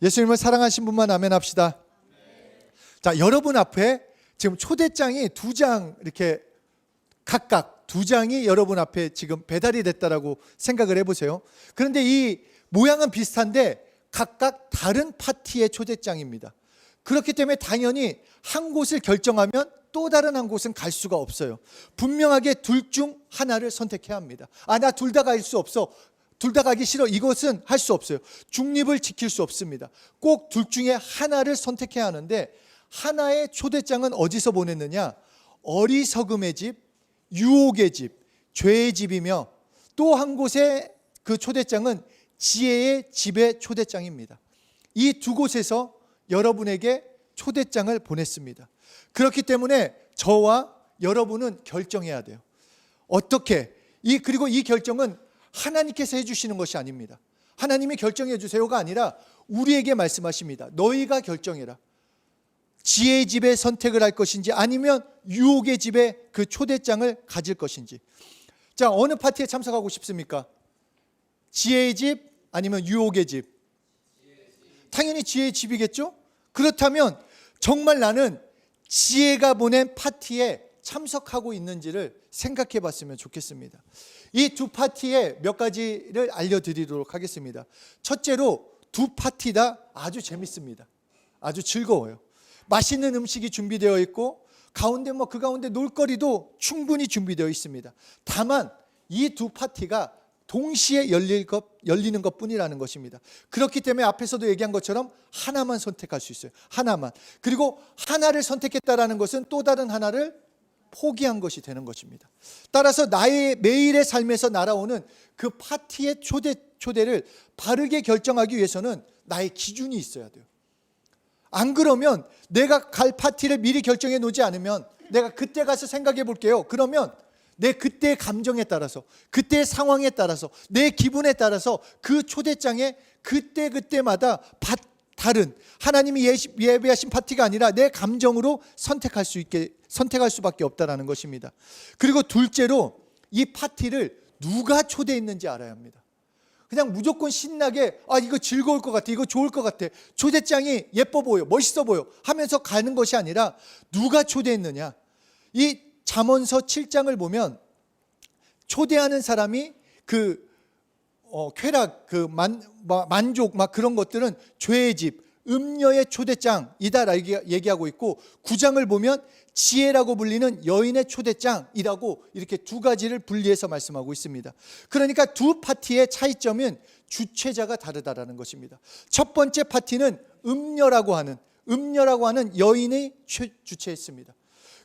예수님을 사랑하신 분만 아멘 합시다. 자, 여러분 앞에 지금 초대장이 2장 이렇게 각각 2장이 여러분 앞에 지금 배달이 됐다라고 생각을 해보세요. 그런데 이 모양은 비슷한데 각각 다른 파티의 초대장입니다. 그렇기 때문에 당연히 한 곳을 결정하면 또 다른 한 곳은 갈 수가 없어요. 분명하게 둘 중 하나를 선택해야 합니다. 나 둘 다 갈 수 없어, 둘 다 가기 싫어, 이것은 할 수 없어요. 중립을 지킬 수 없습니다. 꼭 둘 중에 하나를 선택해야 하는데, 하나의 초대장은 어디서 보냈느냐? 어리석음의 집, 유혹의 집, 죄의 집이며, 또 한 곳의 그 초대장은 지혜의 집의 초대장입니다. 이 두 곳에서 여러분에게 초대장을 보냈습니다. 그렇기 때문에 저와 여러분은 결정해야 돼요. 어떻게? 그리고 이 결정은 하나님께서 해주시는 것이 아닙니다. 하나님이 결정해 주세요가 아니라 우리에게 말씀하십니다. 너희가 결정해라. 지혜의 집에 선택을 할 것인지 아니면 유혹의 집에 그 초대장을 가질 것인지. 자, 어느 파티에 참석하고 싶습니까? 지혜의 집 아니면 유혹의 집? 당연히 지혜의 집이겠죠? 그렇다면 정말 나는 지혜가 보낸 파티에 참석하고 있는지를 생각해 봤으면 좋겠습니다. 이 두 파티에 몇 가지를 알려드리도록 하겠습니다. 첫째로 두 파티 다 아주 재밌습니다. 아주 즐거워요. 맛있는 음식이 준비되어 있고 가운데 그 가운데 놀거리도 충분히 준비되어 있습니다. 다만 이 두 파티가 동시에 열리는 것뿐이라는 것입니다. 그렇기 때문에 앞에서도 얘기한 것처럼 하나만 선택할 수 있어요. 하나만. 그리고 하나를 선택했다라는 것은 또 다른 하나를 포기한 것이 되는 것입니다. 따라서 나의 매일의 삶에서 날아오는 그 파티의 초대를 바르게 결정하기 위해서는 나의 기준이 있어야 돼요. 안 그러면 내가 갈 파티를 미리 결정해 놓지 않으면, 내가 그때 가서 생각해 볼게요. 그러면 내 그때의 감정에 따라서, 그때의 상황에 따라서, 내 기분에 따라서 그 초대장에 그때마다 다른, 하나님이 예배하신 파티가 아니라 내 감정으로 선택할 수밖에 없다는 것입니다. 그리고 둘째로 이 파티를 누가 초대했는지 알아야 합니다. 그냥 무조건 신나게 이거 즐거울 것 같아, 이거 좋을 것 같아, 초대장이 예뻐 보여, 멋있어 보여 하면서 가는 것이 아니라 누가 초대했느냐. 이 잠언서 7장을 보면 초대하는 사람이 쾌락, 만족 그런 것들은 죄의 집, 음녀의 초대장이다 얘기하고 있고, 9장을 보면 지혜라고 불리는 여인의 초대장이라고 이렇게 두 가지를 분리해서 말씀하고 있습니다. 그러니까 두 파티의 차이점은 주최자가 다르다라는 것입니다. 첫 번째 파티는 음녀라고 하는 여인이 주최했습니다.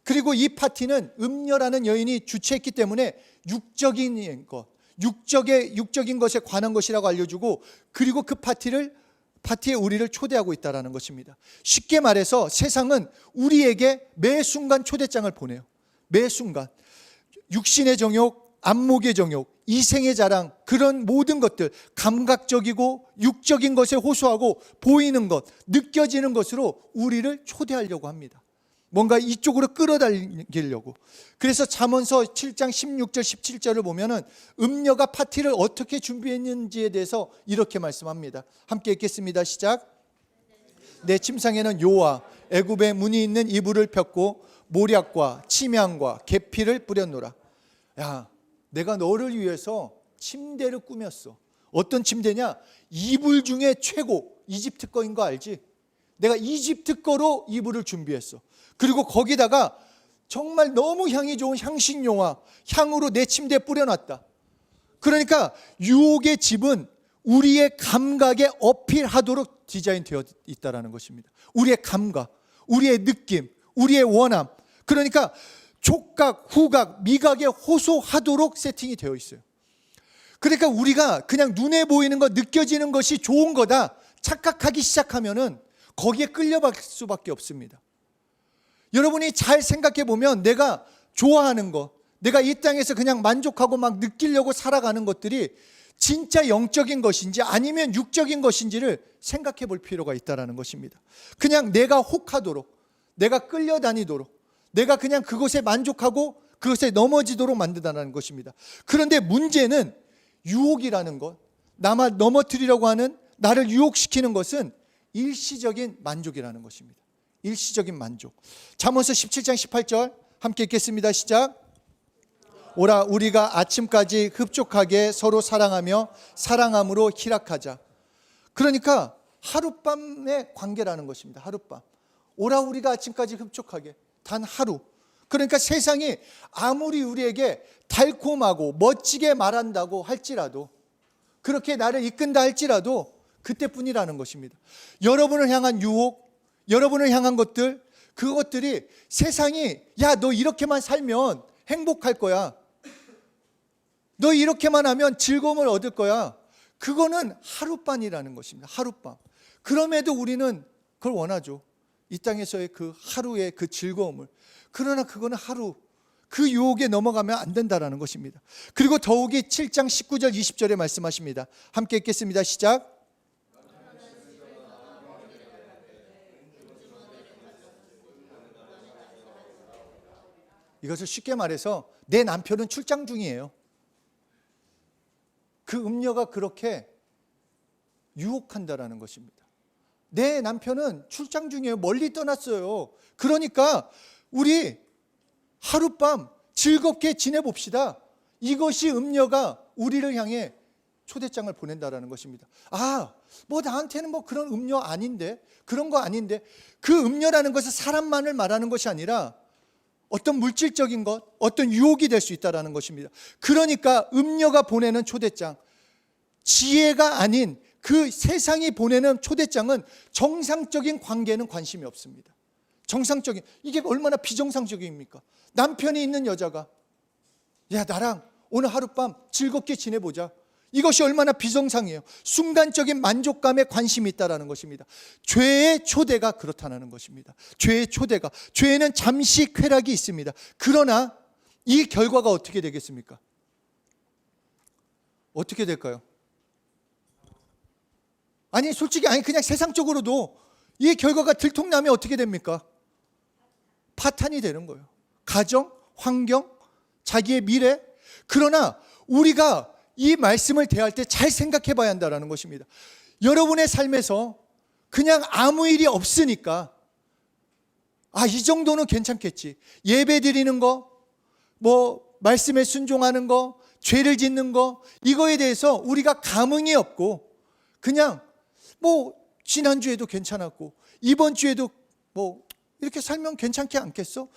그리고 이 파티는 음녀라는 여인이 주최했기 때문에 육적인 것에 관한 것이라고 알려주고, 그리고 그 파티에 우리를 초대하고 있다는 것입니다. 쉽게 말해서 세상은 우리에게 매 순간 초대장을 보내요. 매 순간. 육신의 정욕, 안목의 정욕, 이생의 자랑, 그런 모든 것들, 감각적이고 육적인 것에 호소하고 보이는 것, 느껴지는 것으로 우리를 초대하려고 합니다. 뭔가 이쪽으로 끌어당기려고. 그래서 잠언서 7장 16절 17절을 보면은 음녀가 파티를 어떻게 준비했는지에 대해서 이렇게 말씀합니다. 함께 읽겠습니다. 시작. 내 침상에는 요와 애굽의 무늬 있는 이불을 폈고 모략과 침향과 계피를 뿌렸노라. 야, 내가 너를 위해서 침대를 꾸몄어. 어떤 침대냐? 이불 중에 최고, 이집트 거인 거 알지? 내가 이집트 거로 이불을 준비했어. 그리고 거기다가 정말 너무 향이 좋은 향신료와 향으로 내 침대에 뿌려놨다. 그러니까 유혹의 집은 우리의 감각에 어필하도록 디자인되어 있다는 것입니다. 우리의 감각, 우리의 느낌, 우리의 원함, 그러니까 촉각, 후각, 미각에 호소하도록 세팅이 되어 있어요. 그러니까 우리가 그냥 눈에 보이는 것, 느껴지는 것이 좋은 거다 착각하기 시작하면은 거기에 끌려갈 수밖에 없습니다. 여러분이 잘 생각해 보면 내가 좋아하는 것, 내가 이 땅에서 그냥 만족하고 느끼려고 살아가는 것들이 진짜 영적인 것인지 아니면 육적인 것인지를 생각해 볼 필요가 있다는 것입니다. 그냥 내가 혹하도록, 내가 끌려다니도록, 내가 그냥 그것에 만족하고 그것에 넘어지도록 만든다는 것입니다. 그런데 문제는 유혹이라는 것, 나만 넘어뜨리려고 하는, 나를 유혹시키는 것은 일시적인 만족이라는 것입니다. 일시적인 만족. 잠언서 17장 18절 함께 읽겠습니다. 시작. 오라 우리가 아침까지 흡족하게 서로 사랑하며 사랑함으로 희락하자. 그러니까 하룻밤의 관계라는 것입니다. 하룻밤. 오라 우리가 아침까지 흡족하게, 단 하루. 그러니까 세상이 아무리 우리에게 달콤하고 멋지게 말한다고 할지라도, 그렇게 나를 이끈다 할지라도 그때뿐이라는 것입니다. 여러분을 향한 유혹, 여러분을 향한 것들, 그것들이 세상이 야 너 이렇게만 살면 행복할 거야, 너 이렇게만 하면 즐거움을 얻을 거야, 그거는 하룻밤이라는 것입니다. 하룻밤. 그럼에도 우리는 그걸 원하죠. 이 땅에서의 그 하루의 그 즐거움을. 그러나 그거는 하루, 그 유혹에 넘어가면 안 된다라는 것입니다. 그리고 더욱이 7장 19절 20절에 말씀하십니다. 함께 읽겠습니다. 시작. 이것을 쉽게 말해서 내 남편은 출장 중이에요. 그 음녀가 그렇게 유혹한다라는 것입니다. 내 남편은 출장 중이에요. 멀리 떠났어요. 그러니까 우리 하룻밤 즐겁게 지내봅시다. 이것이 음녀가 우리를 향해 초대장을 보낸다라는 것입니다. 뭐 나한테는 뭐 그런 음녀 아닌데, 그런 거 아닌데. 그 음녀라는 것은 사람만을 말하는 것이 아니라 어떤 물질적인 것, 어떤 유혹이 될 수 있다는 것입니다. 그러니까 음녀가 보내는 초대장, 지혜가 아닌 그 세상이 보내는 초대장은 정상적인 관계는 관심이 없습니다. 정상적인, 이게 얼마나 비정상적입니까? 남편이 있는 여자가 야 나랑 오늘 하룻밤 즐겁게 지내보자, 이것이 얼마나 비정상이에요. 순간적인 만족감에 관심이 있다는 것입니다. 죄의 초대가 그렇다는 것입니다. 죄의 초대가, 죄에는 잠시 쾌락이 있습니다. 그러나 이 결과가 어떻게 되겠습니까? 어떻게 될까요? 아니 솔직히 그냥 세상적으로도 이 결과가 들통나면 어떻게 됩니까? 파탄이 되는 거예요. 가정, 환경, 자기의 미래. 그러나 우리가 이 말씀을 대할 때 잘 생각해 봐야 한다는 것입니다. 여러분의 삶에서 그냥 아무 일이 없으니까 이 정도는 괜찮겠지, 예배 드리는 거, 뭐 말씀에 순종하는 거, 죄를 짓는 거, 이거에 대해서 우리가 감흥이 없고 그냥 뭐 지난주에도 괜찮았고 이번 주에도 뭐 이렇게 살면 괜찮지 않겠어?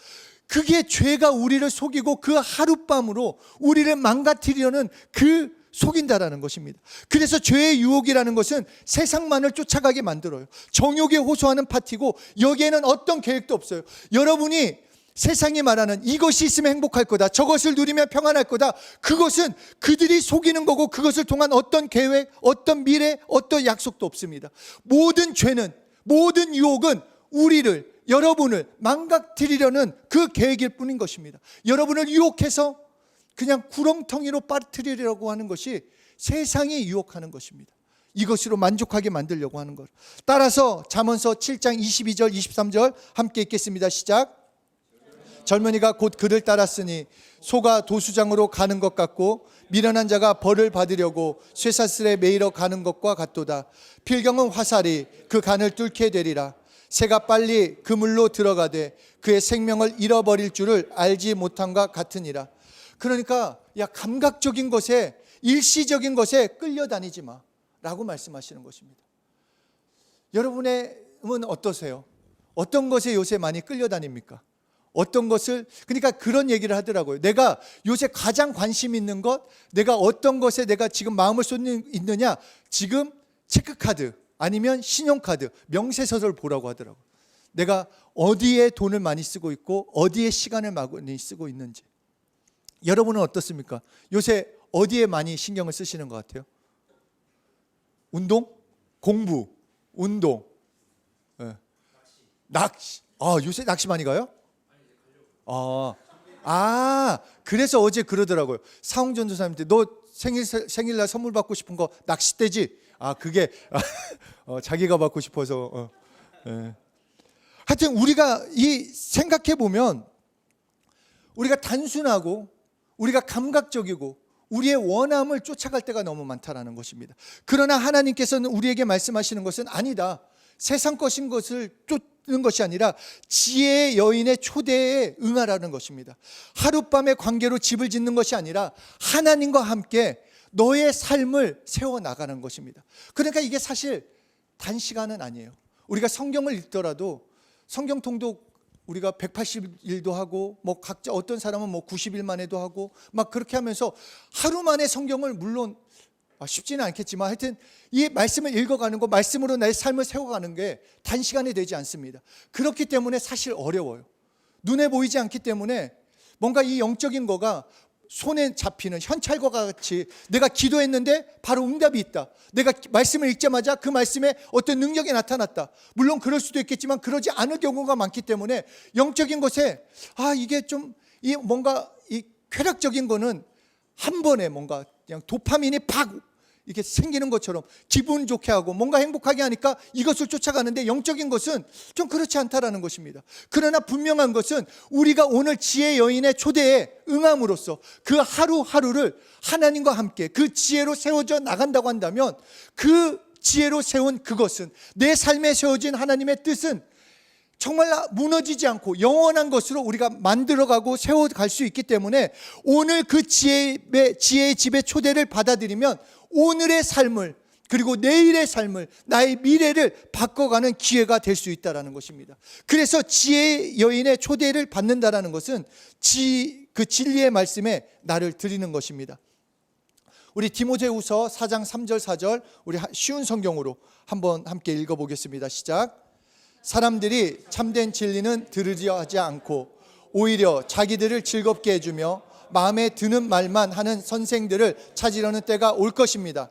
그게 죄가 우리를 속이고 그 하룻밤으로 우리를 망가뜨리려는 그 속인다라는 것입니다. 그래서 죄의 유혹이라는 것은 세상만을 쫓아가게 만들어요. 정욕에 호소하는 파티고 여기에는 어떤 계획도 없어요. 여러분이 세상이 말하는 이것이 있으면 행복할 거다, 저것을 누리면 평안할 거다, 그것은 그들이 속이는 거고 그것을 통한 어떤 계획, 어떤 미래, 어떤 약속도 없습니다. 모든 죄는, 모든 유혹은 우리를, 여러분을 망가뜨리려는 그 계획일 뿐인 것입니다. 여러분을 유혹해서 그냥 구렁텅이로 빠뜨리려고 하는 것이 세상이 유혹하는 것입니다. 이것으로 만족하게 만들려고 하는 것. 따라서 잠언서 7장 22절 23절 함께 읽겠습니다. 시작. 젊은이가 곧 그를 따랐으니 소가 도수장으로 가는 것 같고 미련한 자가 벌을 받으려고 쇠사슬에 매이러 가는 것과 같도다. 필경은 화살이 그 간을 뚫게 되리라. 새가 빨리 그물로 들어가되 그의 생명을 잃어버릴 줄을 알지 못함과 같으니라. 그러니까 감각적인 것에, 일시적인 것에 끌려다니지 마 라고 말씀하시는 것입니다. 여러분은 어떠세요? 어떤 것에 요새 많이 끌려다닙니까? 어떤 것을, 그러니까 그런 얘기를 하더라고요. 내가 요새 가장 관심 있는 것, 내가 어떤 것에 내가 지금 마음을 쏟느냐, 지금 체크카드 아니면 신용카드, 명세서를 보라고 하더라고요. 내가 어디에 돈을 많이 쓰고 있고 어디에 시간을 많이 쓰고 있는지. 여러분은 어떻습니까? 요새 어디에 많이 신경을 쓰시는 것 같아요? 운동? 공부? 운동? 낚시. 요새 낚시 많이 가요? 그래서 어제 그러더라고요. 사홍전 도사님한테 너 생일날 선물 받고 싶은 거 낚싯대지? 그게 자기가 받고 싶어서. 하여튼 우리가 생각해 보면 우리가 단순하고 우리가 감각적이고 우리의 원함을 쫓아갈 때가 너무 많다라는 것입니다. 그러나 하나님께서는 우리에게 말씀하시는 것은 아니다. 세상 것인 것을 쫓는 것이 아니라 지혜의 여인의 초대에 응하라는 것입니다. 하룻밤의 관계로 집을 짓는 것이 아니라 하나님과 함께 너의 삶을 세워나가는 것입니다. 그러니까 이게 사실 단시간은 아니에요. 우리가 성경을 읽더라도 성경 통독 우리가 180일도 하고 뭐 각자 어떤 사람은 뭐 90일 만에도 하고 막 그렇게 하면서 하루 만에 성경을 물론 쉽지는 않겠지만 하여튼 이 말씀을 읽어가는 거, 말씀으로 나의 삶을 세워가는 게 단시간에 되지 않습니다. 그렇기 때문에 사실 어려워요. 눈에 보이지 않기 때문에 뭔가 이 영적인 거가 손에 잡히는 현찰과 같이 내가 기도했는데 바로 응답이 있다. 내가 말씀을 읽자마자 그 말씀에 어떤 능력이 나타났다. 물론 그럴 수도 있겠지만 그러지 않을 경우가 많기 때문에 영적인 것에 이게 좀 이 뭔가 이 쾌락적인 거는 한 번에 뭔가 그냥 도파민이 팍 이렇게 생기는 것처럼 기분 좋게 하고 뭔가 행복하게 하니까 이것을 쫓아가는데 영적인 것은 좀 그렇지 않다라는 것입니다. 그러나 분명한 것은 우리가 오늘 지혜 여인의 초대에 응함으로써 그 하루하루를 하나님과 함께 그 지혜로 세워져 나간다고 한다면 그 지혜로 세운 그것은 내 삶에 세워진 하나님의 뜻은 정말 무너지지 않고 영원한 것으로 우리가 만들어가고 세워갈 수 있기 때문에 오늘 그 지혜의 집의 초대를 받아들이면 오늘의 삶을 그리고 내일의 삶을 나의 미래를 바꿔가는 기회가 될 수 있다는 것입니다. 그래서 지혜의 여인의 초대를 받는다는 것은 그 진리의 말씀에 나를 드리는 것입니다. 우리 디모데후서 4장 3절 4절 우리 쉬운 성경으로 한번 함께 읽어보겠습니다. 시작. 사람들이 참된 진리는 들으려 하지 않고 오히려 자기들을 즐겁게 해주며 마음에 드는 말만 하는 선생들을 찾으려는 때가 올 것입니다.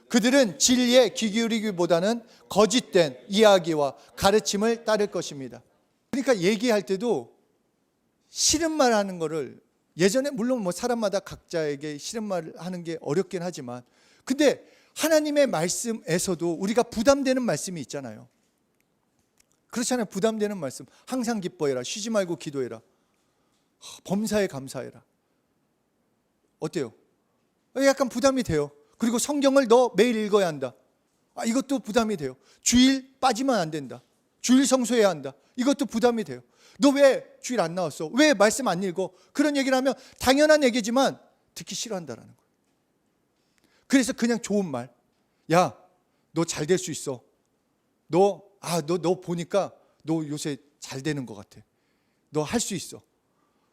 그들은 진리에 귀 기울이기보다는 거짓된 이야기와 가르침을 따를 것입니다. 그러니까 얘기할 때도 싫은 말 하는 거를 예전에 물론 뭐 사람마다 각자에게 싫은 말 하는 게 어렵긴 하지만 근데 하나님의 말씀에서도 우리가 부담되는 말씀이 있잖아요. 그렇잖아요. 부담되는 말씀. 항상 기뻐해라. 쉬지 말고 기도해라. 범사에 감사해라. 어때요? 약간 부담이 돼요. 그리고 성경을 너 매일 읽어야 한다. 이것도 부담이 돼요. 주일 빠지면 안 된다. 주일 성수해야 한다. 이것도 부담이 돼요. 너 왜 주일 안 나왔어? 왜 말씀 안 읽어? 그런 얘기를 하면 당연한 얘기지만 듣기 싫어한다라는 거예요. 그래서 그냥 좋은 말. 야, 너 잘 될 수 있어. 너 보니까 너 요새 잘 되는 것 같아. 너 할 수 있어.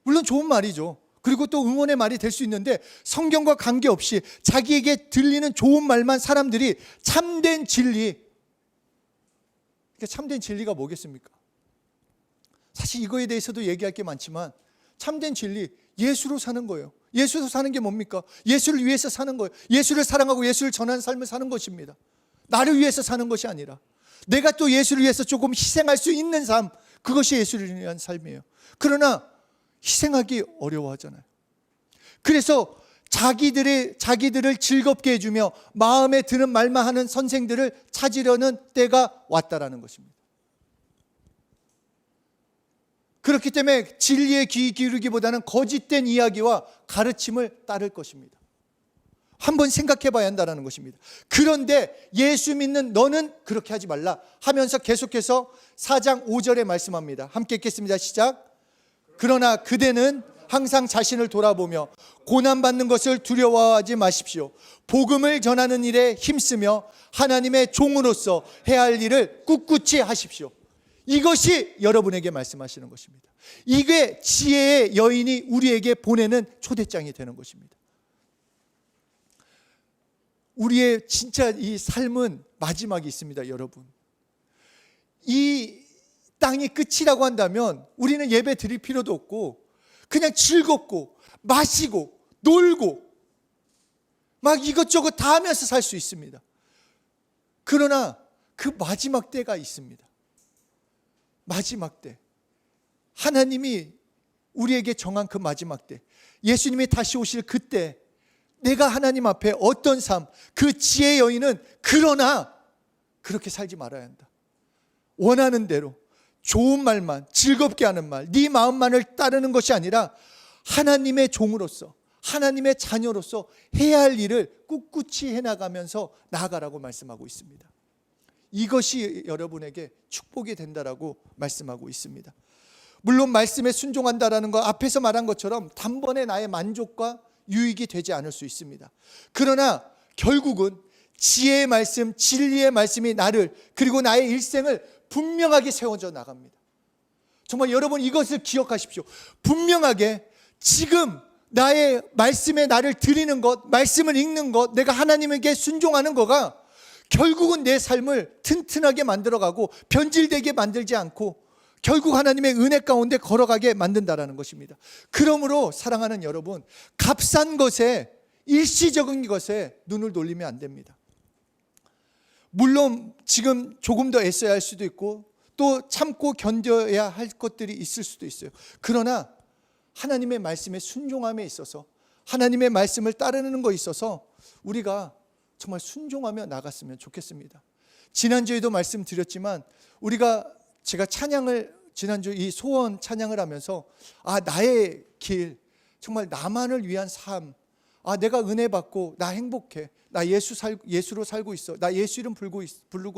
물론 좋은 말이죠. 그리고 또 응원의 말이 될 수 있는데 성경과 관계없이 자기에게 들리는 좋은 말만 사람들이 참된 진리. 그러니까 참된 진리가 뭐겠습니까? 사실 이거에 대해서도 얘기할 게 많지만 참된 진리, 예수로 사는 거예요. 예수로 사는 게 뭡니까? 예수를 위해서 사는 거예요. 예수를 사랑하고 예수를 전하는 삶을 사는 것입니다. 나를 위해서 사는 것이 아니라 내가 또 예수를 위해서 조금 희생할 수 있는 삶, 그것이 예수를 위한 삶이에요. 그러나 희생하기 어려워하잖아요. 그래서 자기들을 즐겁게 해주며 마음에 드는 말만 하는 선생들을 찾으려는 때가 왔다라는 것입니다. 그렇기 때문에 진리에 귀 기울이기보다는 거짓된 이야기와 가르침을 따를 것입니다. 한번 생각해 봐야 한다는 것입니다. 그런데 예수 믿는 너는 그렇게 하지 말라 하면서 계속해서 4장 5절에 말씀합니다. 함께 읽겠습니다. 시작. 그러나 그대는 항상 자신을 돌아보며 고난받는 것을 두려워하지 마십시오. 복음을 전하는 일에 힘쓰며 하나님의 종으로서 해야 할 일을 꿋꿋이 하십시오. 이것이 여러분에게 말씀하시는 것입니다. 이게 지혜의 여인이 우리에게 보내는 초대장이 되는 것입니다. 우리의 진짜 이 삶은 마지막이 있습니다, 여러분. 이 땅이 끝이라고 한다면 우리는 예배 드릴 필요도 없고 그냥 즐겁고 마시고 놀고 막 이것저것 다 하면서 살 수 있습니다. 그러나 그 마지막 때가 있습니다. 마지막 때. 하나님이 우리에게 정한 그 마지막 때. 예수님이 다시 오실 그때 내가 하나님 앞에 어떤 삶, 그 지혜의 여인은 그러나 그렇게 살지 말아야 한다. 원하는 대로 좋은 말만, 즐겁게 하는 말, 네 마음만을 따르는 것이 아니라 하나님의 종으로서, 하나님의 자녀로서 해야 할 일을 꿋꿋이 해나가면서 나아가라고 말씀하고 있습니다. 이것이 여러분에게 축복이 된다라고 말씀하고 있습니다. 물론 말씀에 순종한다라는 거 앞에서 말한 것처럼 단번에 나의 만족과 유익이 되지 않을 수 있습니다. 그러나 결국은 지혜의 말씀, 진리의 말씀이 나를 그리고 나의 일생을 분명하게 세워져 나갑니다. 정말 여러분 이것을 기억하십시오. 분명하게 지금 나의 말씀에 나를 드리는 것, 말씀을 읽는 것, 내가 하나님에게 순종하는 거가 결국은 내 삶을 튼튼하게 만들어가고 변질되게 만들지 않고 결국 하나님의 은혜 가운데 걸어가게 만든다라는 것입니다. 그러므로 사랑하는 여러분, 값싼 것에, 일시적인 것에 눈을 돌리면 안 됩니다. 물론 지금 조금 더 애써야 할 수도 있고 또 참고 견뎌야 할 것들이 있을 수도 있어요. 그러나 하나님의 말씀에 순종함에 있어서, 하나님의 말씀을 따르는 것에 있어서 우리가 정말 순종하며 나갔으면 좋겠습니다. 지난주에도 말씀드렸지만 제가 찬양을 지난주 이 소원 찬양을 하면서 나의 길, 정말 나만을 위한 삶, 내가 은혜 받고 나 행복해, 나 예수로 살고 있어, 나 예수 이름 부르고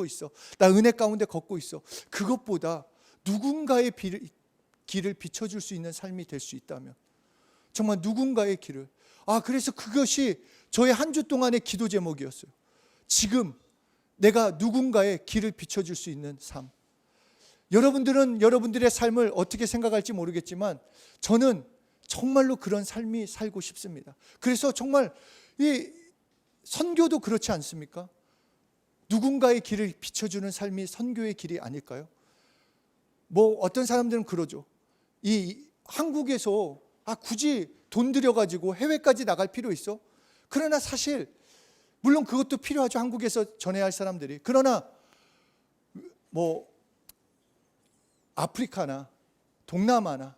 있어, 나 은혜 가운데 걷고 있어. 그것보다 누군가의 길을 비춰줄 수 있는 삶이 될 수 있다면, 정말 누군가의 길을, 그래서 그것이 저의 한 주 동안의 기도 제목이었어요. 지금 내가 누군가의 길을 비춰줄 수 있는 삶. 여러분들은 여러분들의 삶을 어떻게 생각할지 모르겠지만 저는 정말로 그런 삶이 살고 싶습니다. 그래서 정말 이 선교도 그렇지 않습니까? 누군가의 길을 비춰주는 삶이 선교의 길이 아닐까요? 어떤 사람들은 그러죠. 이 한국에서 굳이 돈 들여가지고 해외까지 나갈 필요 있어? 그러나 사실 물론 그것도 필요하죠. 한국에서 전해야 할 사람들이. 그러나 아프리카나 동남아나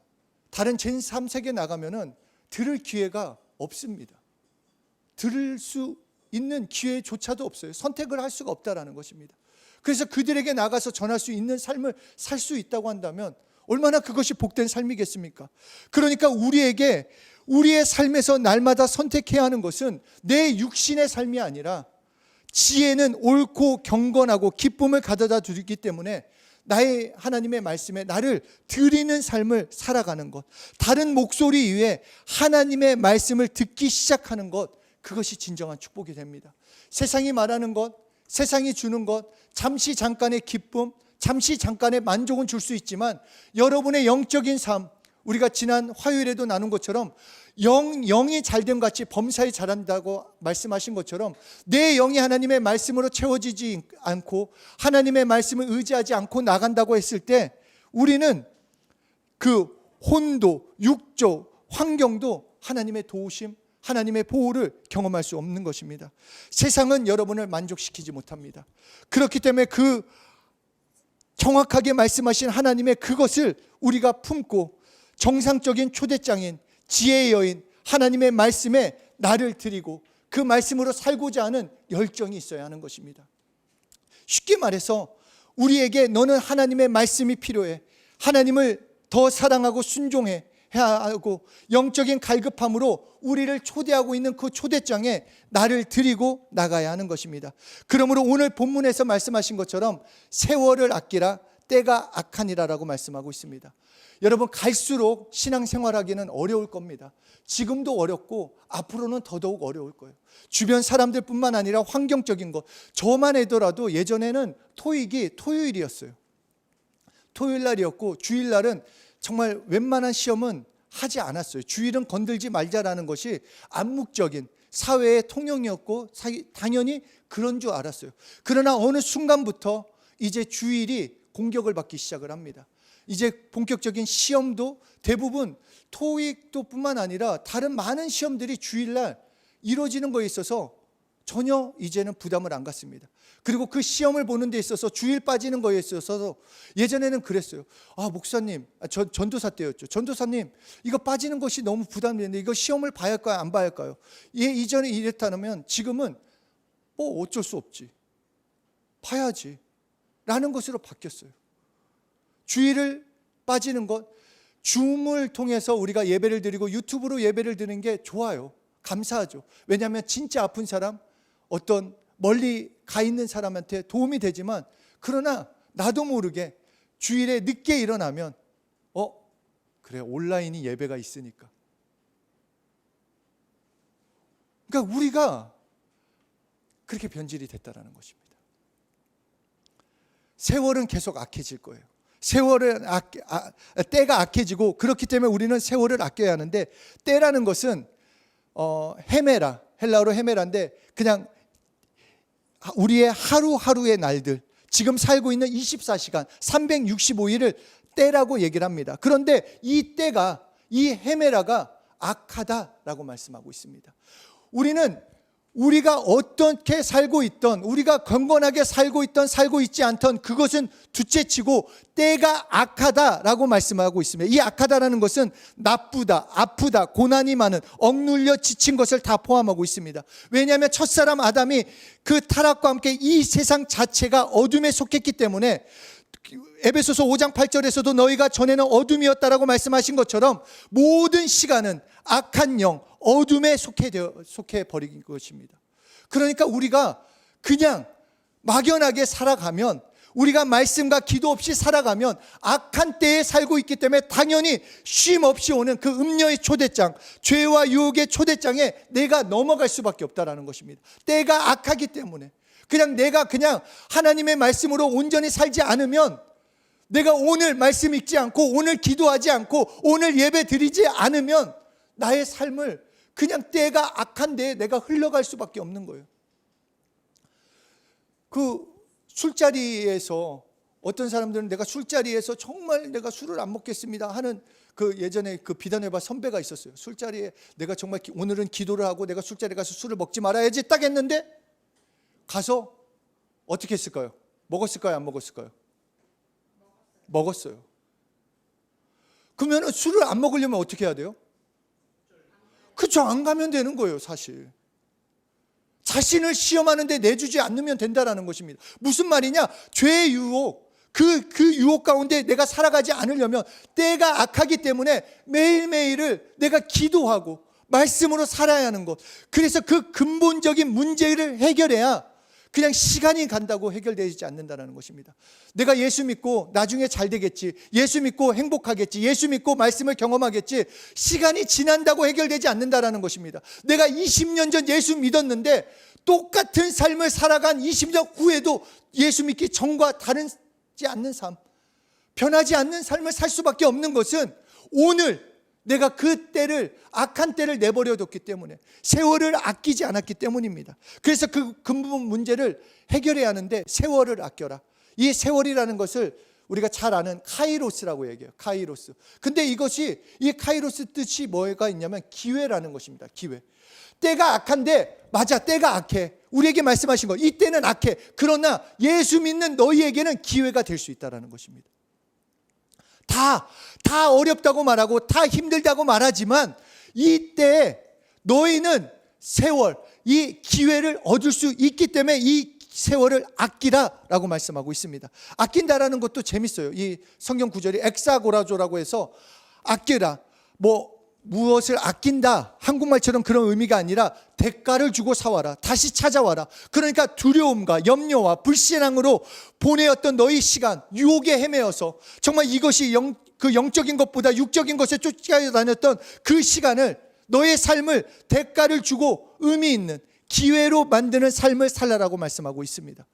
다른 제3세계 나가면은 들을 기회가 없습니다. 들을 수 있는 기회조차도 없어요. 선택을 할 수가 없다라는 것입니다. 그래서 그들에게 나가서 전할 수 있는 삶을 살 수 있다고 한다면 얼마나 그것이 복된 삶이겠습니까? 그러니까 우리에게 우리의 삶에서 날마다 선택해야 하는 것은 내 육신의 삶이 아니라 지혜는 옳고 경건하고 기쁨을 가져다 주기 때문에 나의 하나님의 말씀에 나를 드리는 삶을 살아가는 것, 다른 목소리 위에 하나님의 말씀을 듣기 시작하는 것, 그것이 진정한 축복이 됩니다. 세상이 말하는 것, 세상이 주는 것, 잠시 잠깐의 기쁨, 잠시 잠깐의 만족은 줄 수 있지만 여러분의 영적인 삶, 우리가 지난 화요일에도 나눈 것처럼 영이 잘됨 같이 범사에 자란다고 말씀하신 것처럼 내 영이 하나님의 말씀으로 채워지지 않고 하나님의 말씀을 의지하지 않고 나간다고 했을 때 우리는 그 혼도, 육조, 환경도 하나님의 도우심, 하나님의 보호를 경험할 수 없는 것입니다. 세상은 여러분을 만족시키지 못합니다. 그렇기 때문에 그 정확하게 말씀하신 하나님의 그것을 우리가 품고 정상적인 초대장인 지혜의 여인 하나님의 말씀에 나를 드리고 그 말씀으로 살고자 하는 열정이 있어야 하는 것입니다. 쉽게 말해서 우리에게 너는 하나님의 말씀이 필요해, 하나님을 더 사랑하고 순종해 해야 하고 영적인 갈급함으로 우리를 초대하고 있는 그 초대장에 나를 드리고 나가야 하는 것입니다. 그러므로 오늘 본문에서 말씀하신 것처럼 세월을 아끼라 때가 악하니라라고 말씀하고 있습니다. 여러분 갈수록 신앙생활하기는 어려울 겁니다. 지금도 어렵고 앞으로는 더더욱 어려울 거예요. 주변 사람들뿐만 아니라 환경적인 것, 저만 해더라도 예전에는 토익이 토요일이었어요. 토요일 날이었고 주일날은 정말 웬만한 시험은 하지 않았어요. 주일은 건들지 말자라는 것이 암묵적인 사회의 통용이었고 당연히 그런 줄 알았어요. 그러나 어느 순간부터 이제 주일이 공격을 받기 시작을 합니다. 이제 본격적인 시험도 대부분 토익도 뿐만 아니라 다른 많은 시험들이 주일날 이루어지는 거에 있어서 전혀 이제는 부담을 안 갖습니다. 그리고 그 시험을 보는 데 있어서 주일 빠지는 거에 있어서 예전에는 그랬어요. 목사님, 전도사 때였죠. 전도사님, 이거 빠지는 것이 너무 부담되는데 이거 시험을 봐야 할까요? 안 봐야 할까요? 이전에 이랬다면 지금은 어쩔 수 없지, 봐야지 라는 것으로 바뀌었어요. 주일을 빠지는 것, 줌을 통해서 우리가 예배를 드리고 유튜브로 예배를 드리는 게 좋아요. 감사하죠. 왜냐하면 진짜 아픈 사람, 어떤 멀리 가 있는 사람한테 도움이 되지만 그러나 나도 모르게 주일에 늦게 일어나면 그래, 온라인이 예배가 있으니까. 그러니까 우리가 그렇게 변질이 됐다는 것입니다. 세월은 계속 악해질 거예요. 세월은 때가 악해지고, 그렇기 때문에 우리는 세월을 아껴야 하는데, 때라는 것은 헤메라, 헬라어로 헤메라인데 그냥 우리의 하루하루의 날들, 지금 살고 있는 24시간 365일을 때라고 얘기를 합니다. 그런데 이 때가, 이 헤메라가 악하다라고 말씀하고 있습니다. 우리가 어떻게 살고 있던, 우리가 건건하게 살고 있던 살고 있지 않던, 그것은 둘째치고 때가 악하다라고 말씀하고 있습니다. 이 악하다라는 것은 나쁘다, 아프다, 고난이 많은, 억눌려 지친 것을 다 포함하고 있습니다. 왜냐하면 첫사람 아담이 그 타락과 함께 이 세상 자체가 어둠에 속했기 때문에, 에베소서 5장 8절에서도 너희가 전에는 어둠이었다라고 말씀하신 것처럼 모든 시간은 악한 영, 어둠에 속해 버린 것입니다. 그러니까 우리가 그냥 막연하게 살아가면, 우리가 말씀과 기도 없이 살아가면 악한 때에 살고 있기 때문에 당연히 쉼 없이 오는 그 음녀의 초대장, 죄와 유혹의 초대장에 내가 넘어갈 수밖에 없다라는 것입니다. 때가 악하기 때문에 내가 하나님의 말씀으로 온전히 살지 않으면, 내가 오늘 말씀 읽지 않고 오늘 기도하지 않고 오늘 예배 드리지 않으면 나의 삶을 그냥 때가 악한 데에 내가 흘러갈 수밖에 없는 거예요. 그 술자리에서 어떤 사람들은 내가 술자리에서 정말 내가 술을 안 먹겠습니다 하는, 그 예전에 그 비단회바 선배가 있었어요. 술자리에 내가 정말 오늘은 기도를 하고 내가 술자리에 가서 술을 먹지 말아야지 딱 했는데 가서 어떻게 했을까요? 먹었을까요? 안 먹었을까요? 먹었어요. 그러면 술을 안 먹으려면 어떻게 해야 돼요? 그렇죠, 안 가면 되는 거예요. 사실 자신을 시험하는데 내주지 않으면 된다라는 것입니다. 무슨 말이냐? 죄의 유혹, 그 유혹 가운데 내가 살아가지 않으려면 때가 악하기 때문에 매일매일을 내가 기도하고 말씀으로 살아야 하는 것. 그래서 그 근본적인 문제를 해결해야 그냥 시간이 간다고 해결되지 않는다는 것입니다. 내가 예수 믿고 나중에 잘 되겠지, 예수 믿고 행복하겠지, 예수 믿고 말씀을 경험하겠지, 시간이 지난다고 해결되지 않는다는 것입니다. 내가 20년 전 예수 믿었는데 똑같은 삶을 살아간 20년 후에도 예수 믿기 전과 다르지 않는 삶, 변하지 않는 삶을 살 수밖에 없는 것은 오늘 내가 그 때를, 악한 때를 내버려뒀기 때문에, 세월을 아끼지 않았기 때문입니다. 그래서 그 근본 문제를 해결해야 하는데 세월을 아껴라. 이 세월이라는 것을 우리가 잘 아는 카이로스라고 얘기해요. 카이로스. 근데 이 카이로스 뜻이 뭐가 있냐면 기회라는 것입니다. 기회. 때가 악한데, 맞아, 때가 악해. 우리에게 말씀하신 거, 이 때는 악해. 그러나 예수 믿는 너희에게는 기회가 될 수 있다는 것입니다. 다 어렵다고 말하고 다 힘들다고 말하지만 이때 너희는 세월, 이 기회를 얻을 수 있기 때문에 이 세월을 아끼라라고 말씀하고 있습니다. 아낀다라는 것도 재밌어요. 이 성경 구절이 엑사고라조라고 해서 아끼라, 무엇을 아낀다, 한국말처럼 그런 의미가 아니라 대가를 주고 사와라, 다시 찾아와라. 그러니까 두려움과 염려와 불신앙으로 보내었던 너희 시간, 유혹에 헤매어서 정말 이것이 영적인 것보다 육적인 것에 쫓아다녔던 그 시간을, 너의 삶을 대가를 주고 의미 있는 기회로 만드는 삶을 살라라고 말씀하고 있습니다.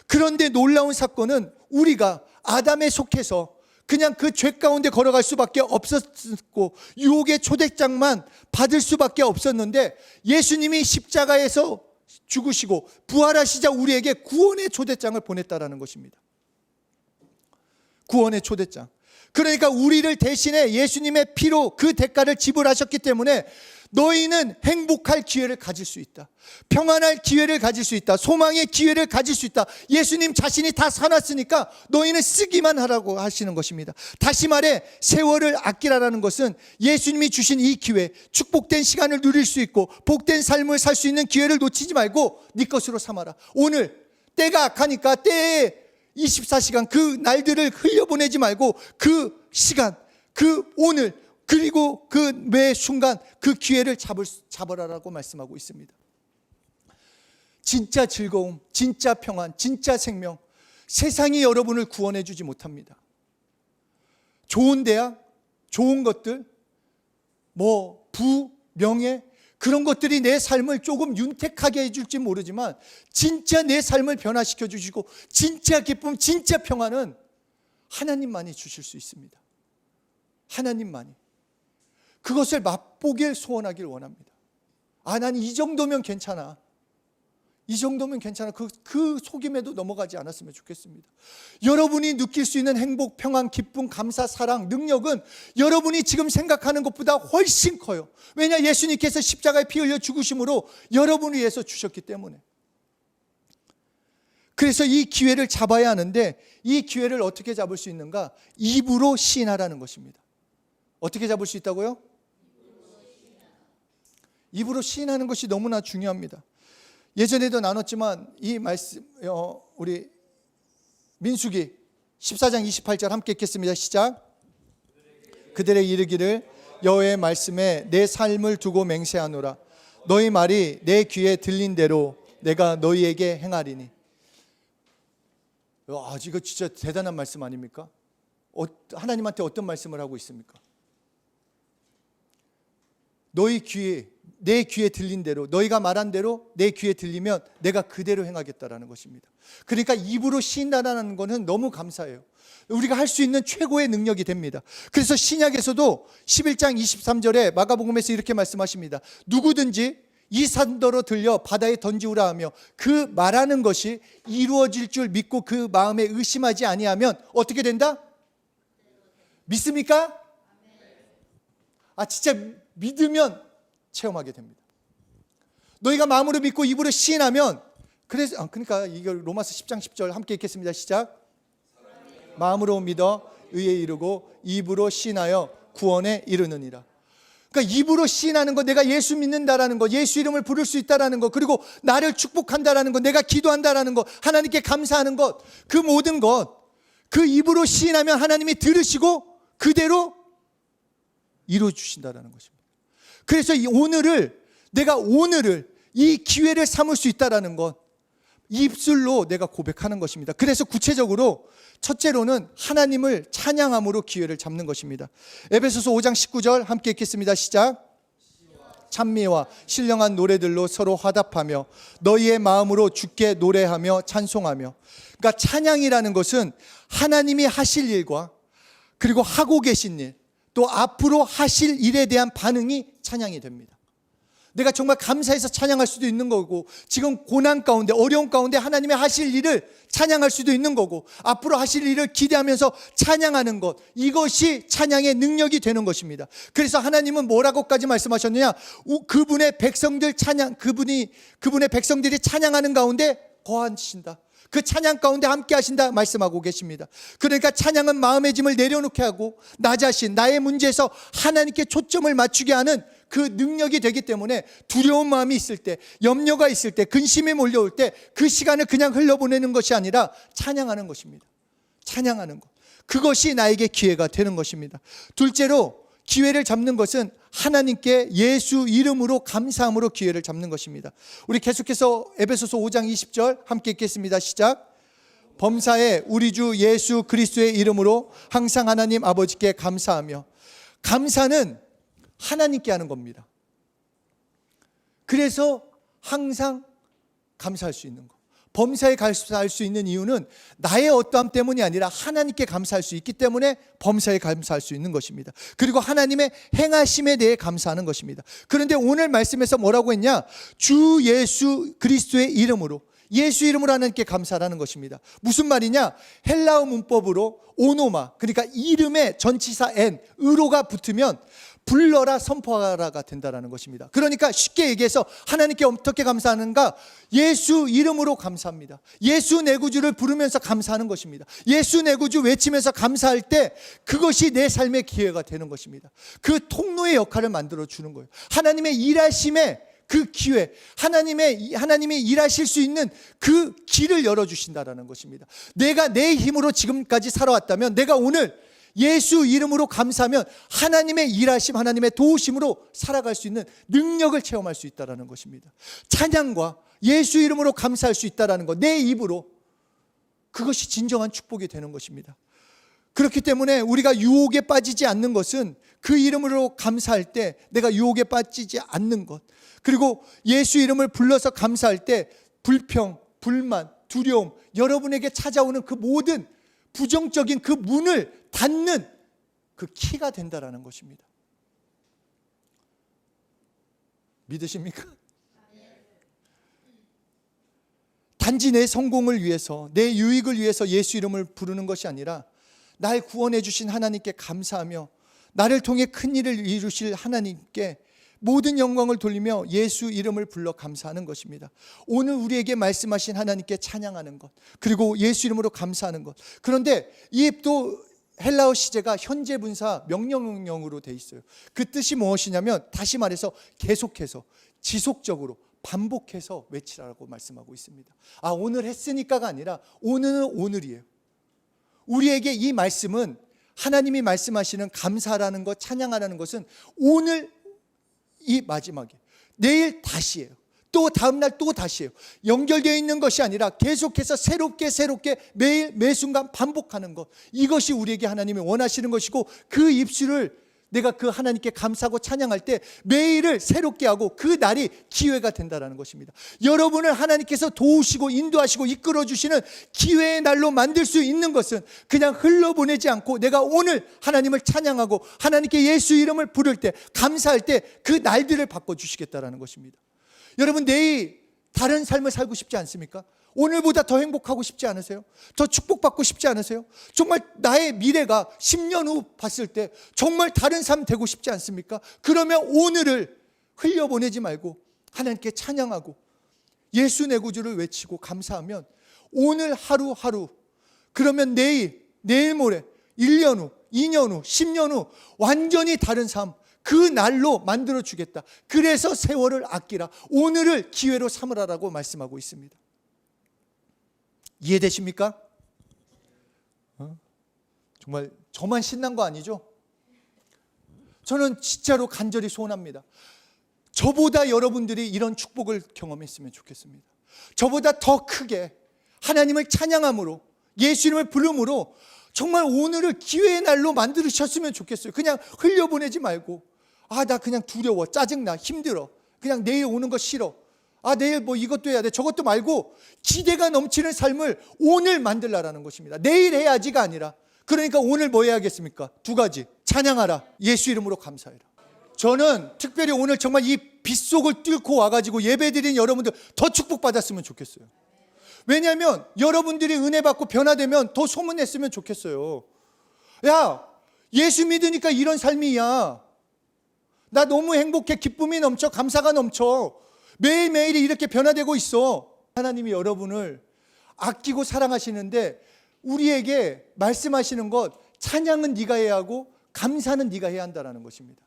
그런데 놀라운 사건은 우리가 아담에 속해서 그냥 그 죄 가운데 걸어갈 수밖에 없었고 유혹의 초대장만 받을 수밖에 없었는데, 예수님이 십자가에서 죽으시고 부활하시자 우리에게 구원의 초대장을 보냈다라는 것입니다. 구원의 초대장. 그러니까 우리를 대신해 예수님의 피로 그 대가를 지불하셨기 때문에 너희는 행복할 기회를 가질 수 있다. 평안할 기회를 가질 수 있다. 소망의 기회를 가질 수 있다. 예수님 자신이 다 사놨으니까 너희는 쓰기만 하라고 하시는 것입니다. 다시 말해 세월을 아끼라라는 것은 예수님이 주신 이 기회, 축복된 시간을 누릴 수 있고 복된 삶을 살 수 있는 기회를 놓치지 말고 네 것으로 삼아라. 오늘 때가 악하니까 때에 24시간 그 날들을 흘려보내지 말고 그 시간, 그 오늘, 그리고 그 매 순간 그 기회를 잡으라라고 말씀하고 있습니다. 진짜 즐거움, 진짜 평안, 진짜 생명, 세상이 여러분을 구원해 주지 못합니다. 좋은 대학, 좋은 것들, 부, 명예, 그런 것들이 내 삶을 조금 윤택하게 해줄지 모르지만 진짜 내 삶을 변화시켜 주시고 진짜 기쁨, 진짜 평안은 하나님만이 주실 수 있습니다. 하나님만이. 그것을 맛보길 소원하길 원합니다. 난 이 정도면 괜찮아. 이 정도면 괜찮아. 그 속임에도 넘어가지 않았으면 좋겠습니다. 여러분이 느낄 수 있는 행복, 평안, 기쁨, 감사, 사랑, 능력은 여러분이 지금 생각하는 것보다 훨씬 커요. 왜냐? 예수님께서 십자가에 피 흘려 죽으심으로 여러분을 위해서 주셨기 때문에. 그래서 이 기회를 잡아야 하는데 이 기회를 어떻게 잡을 수 있는가? 입으로 시인하라는 것입니다. 어떻게 잡을 수 있다고요? 입으로 시인하는 것이 너무나 중요합니다. 예전에도 나눴지만 이 말씀 우리 민수기 14장 28절 함께 읽겠습니다. 시작. 그들의 이르기를 여호와의 말씀에 내 삶을 두고 맹세하노라. 너희 말이 내 귀에 들린 대로 내가 너희에게 행하리니. 이거 진짜 대단한 말씀 아닙니까? 하나님한테 어떤 말씀을 하고 있습니까? 내 귀에 들린 대로, 너희가 말한 대로 내 귀에 들리면 내가 그대로 행하겠다라는 것입니다. 그러니까 입으로 시인하라는 것은 너무 감사해요. 우리가 할 수 있는 최고의 능력이 됩니다. 그래서 신약에서도 11장 23절에 마가복음에서 이렇게 말씀하십니다. 누구든지 이 산더러 들려 바다에 던지우라 하며 그 말하는 것이 이루어질 줄 믿고 그 마음에 의심하지 아니하면 어떻게 된다? 믿습니까? 진짜 믿으면 체험하게 됩니다. 너희가 마음으로 믿고 입으로 시인하면 그러니까 이걸 로마서 10장 10절 함께 읽겠습니다. 시작. 마음으로 믿어 의에 이르고 입으로 시인하여 구원에 이르느니라. 그러니까 입으로 시인하는 것, 내가 예수 믿는다라는 것, 예수 이름을 부를 수 있다라는 것, 그리고 나를 축복한다라는 것, 내가 기도한다라는 것, 하나님께 감사하는 것, 그 모든 것, 그 입으로 시인하면 하나님이 들으시고 그대로 이루어 주신다라는 것입니다. 그래서 내가 오늘을 이 기회를 삼을 수 있다라는 것, 입술로 내가 고백하는 것입니다. 그래서 구체적으로 첫째로는 하나님을 찬양함으로 기회를 잡는 것입니다. 에베소서 5장 19절 함께 읽겠습니다. 시작. 찬미와 신령한 노래들로 서로 화답하며 너희의 마음으로 주께 노래하며 찬송하며. 그러니까 찬양이라는 것은 하나님이 하실 일과 그리고 하고 계신 일, 또 앞으로 하실 일에 대한 반응이 찬양이 됩니다. 내가 정말 감사해서 찬양할 수도 있는 거고, 지금 고난 가운데, 어려운 가운데 하나님의 하실 일을 찬양할 수도 있는 거고, 앞으로 하실 일을 기대하면서 찬양하는 것, 이것이 찬양의 능력이 되는 것입니다. 그래서 하나님은 뭐라고까지 말씀하셨느냐? 그분의 백성들이 찬양하는 가운데 거하신다. 그 찬양 가운데 함께 하신다 말씀하고 계십니다. 그러니까 찬양은 마음의 짐을 내려놓게 하고 나 자신, 나의 문제에서 하나님께 초점을 맞추게 하는 그 능력이 되기 때문에 두려운 마음이 있을 때, 염려가 있을 때, 근심이 몰려올 때 그 시간을 그냥 흘려보내는 것이 아니라 찬양하는 것입니다. 찬양하는 것. 그것이 나에게 기회가 되는 것입니다. 둘째로 기회를 잡는 것은 하나님께 예수 이름으로 감사함으로 기회를 잡는 것입니다. 우리 계속해서 에베소서 5장 20절 함께 읽겠습니다. 시작. 범사에 우리 주 예수 그리스도의 이름으로 항상 하나님 아버지께 감사하며. 감사는 하나님께 하는 겁니다. 그래서 항상 감사할 수 있는 것. 범사에 감사할 수 있는 이유는 나의 어떠함 때문이 아니라 하나님께 감사할 수 있기 때문에 범사에 감사할 수 있는 것입니다. 그리고 하나님의 행하심에 대해 감사하는 것입니다. 그런데 오늘 말씀에서 뭐라고 했냐? 주 예수 그리스도의 이름으로, 예수 이름으로 하나님께 감사하는 것입니다. 무슨 말이냐? 헬라어 문법으로 오노마, 그러니까 이름에 전치사 엔, 의로가 붙으면 불러라 선포하라가 된다는 것입니다. 그러니까 쉽게 얘기해서 하나님께 어떻게 감사하는가? 예수 이름으로 감사합니다. 예수 내 구주를 부르면서 감사하는 것입니다. 예수 내 구주 외치면서 감사할 때 그것이 내 삶의 기회가 되는 것입니다. 그 통로의 역할을 만들어 주는 거예요. 하나님의 일하심의 그 기회, 하나님이 일하실 수 있는 그 길을 열어주신다는 것입니다. 내가 내 힘으로 지금까지 살아왔다면 내가 오늘 예수 이름으로 감사하면 하나님의 일하심, 하나님의 도우심으로 살아갈 수 있는 능력을 체험할 수 있다는 것입니다. 찬양과 예수 이름으로 감사할 수 있다는 것, 내 입으로 그것이 진정한 축복이 되는 것입니다. 그렇기 때문에 우리가 유혹에 빠지지 않는 것은 그 이름으로 감사할 때 내가 유혹에 빠지지 않는 것, 그리고 예수 이름을 불러서 감사할 때 불평, 불만, 두려움, 여러분에게 찾아오는 그 모든 부정적인 그 문을 닫는 그 키가 된다라는 것입니다. 믿으십니까? 단지 내 성공을 위해서, 내 유익을 위해서 예수 이름을 부르는 것이 아니라 날 구원해 주신 하나님께 감사하며 나를 통해 큰 일을 이루실 하나님께 모든 영광을 돌리며 예수 이름을 불러 감사하는 것입니다. 오늘 우리에게 말씀하신 하나님께 찬양하는 것, 그리고 예수 이름으로 감사하는 것. 그런데 이 또 헬라어 시제가 현재 분사 명령형으로 돼 있어요. 그 뜻이 무엇이냐면, 다시 말해서 계속해서, 지속적으로, 반복해서 외치라고 말씀하고 있습니다. 오늘 했으니까가 아니라 오늘은 오늘이에요. 우리에게 이 말씀은, 하나님이 말씀하시는 감사라는 것, 찬양하라는 것은 오늘 이 마지막이에요. 내일 다시예요. 또 다음날 또 다시예요. 연결되어 있는 것이 아니라 계속해서 새롭게 매일 매순간 반복하는 것, 이것이 우리에게 하나님이 원하시는 것이고, 그 입술을 내가 그 하나님께 감사하고 찬양할 때 매일을 새롭게 하고 그 날이 기회가 된다는 것입니다. 여러분을 하나님께서 도우시고 인도하시고 이끌어 주시는 기회의 날로 만들 수 있는 것은 그냥 흘러보내지 않고 내가 오늘 하나님을 찬양하고 하나님께 예수 이름을 부를 때, 감사할 때 그 날들을 바꿔주시겠다는 것입니다. 여러분, 내일 다른 삶을 살고 싶지 않습니까? 오늘보다 더 행복하고 싶지 않으세요? 더 축복받고 싶지 않으세요? 정말 나의 미래가 10년 후 봤을 때 정말 다른 삶 되고 싶지 않습니까? 그러면 오늘을 흘려보내지 말고 하나님께 찬양하고 예수 내 구주를 외치고 감사하면 오늘 하루하루, 그러면 내일 모레, 1년 후, 2년 후, 10년 후 완전히 다른 삶, 그 날로 만들어 주겠다. 그래서 세월을 아끼라, 오늘을 기회로 삼으라라고 말씀하고 있습니다. 이해되십니까? 정말 저만 신난 거 아니죠? 저는 진짜로 간절히 소원합니다. 저보다 여러분들이 이런 축복을 경험했으면 좋겠습니다. 저보다 더 크게 하나님을 찬양함으로, 예수 이름을 부름으로 정말 오늘을 기회의 날로 만들으셨으면 좋겠어요. 그냥 흘려보내지 말고, 나 그냥 두려워, 짜증나, 힘들어, 그냥 내일 오는 거 싫어, 내일 뭐 이것도 해야 돼, 저것도 말고 기대가 넘치는 삶을 오늘 만들라라는 것입니다. 내일 해야지가 아니라, 그러니까 오늘 뭐 해야겠습니까? 두 가지. 찬양하라, 예수 이름으로 감사해라. 저는 특별히 오늘 정말 이 빗속을 뚫고 와가지고 예배드린 여러분들 더 축복받았으면 좋겠어요. 왜냐하면 여러분들이 은혜 받고 변화되면 더 소문냈으면 좋겠어요. 야, 예수 믿으니까 이런 삶이야, 나 너무 행복해, 기쁨이 넘쳐, 감사가 넘쳐, 매일매일이 이렇게 변화되고 있어. 하나님이 여러분을 아끼고 사랑하시는데 우리에게 말씀하시는 것, 찬양은 네가 해야 하고 감사는 네가 해야 한다는 것입니다.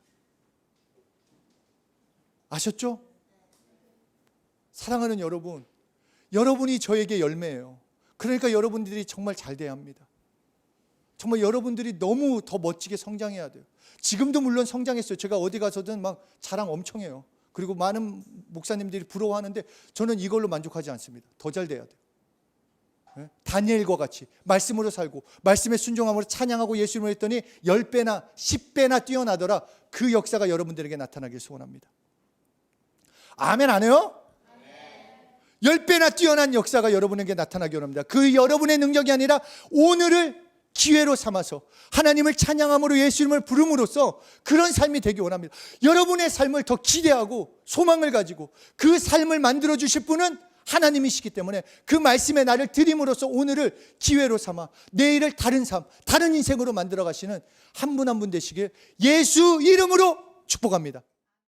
아셨죠? 사랑하는 여러분, 여러분이 저에게 열매예요. 그러니까 여러분들이 정말 잘 돼야 합니다. 정말 여러분들이 너무 더 멋지게 성장해야 돼요. 지금도 물론 성장했어요. 제가 어디 가서든 막 자랑 엄청 해요. 그리고 많은 목사님들이 부러워하는데 저는 이걸로 만족하지 않습니다. 더 잘 돼야 돼요. 다니엘과 같이 말씀으로 살고 말씀에 순종함으로 찬양하고 예수 이름으로 했더니 10배나 10배나 뛰어나더라. 그 역사가 여러분들에게 나타나길 소원합니다. 아멘 안 해요? 10배나 뛰어난 역사가 여러분에게 나타나기 원합니다. 그 여러분의 능력이 아니라 오늘을 기회로 삼아서 하나님을 찬양함으로 예수 이름을 부름으로써 그런 삶이 되기 원합니다. 여러분의 삶을 더 기대하고 소망을 가지고 그 삶을 만들어 주실 분은 하나님이시기 때문에 그 말씀의 날을 드림으로써 오늘을 기회로 삼아 내일을 다른 삶, 다른 인생으로 만들어 가시는 한 분 한 분 되시길 예수 이름으로 축복합니다.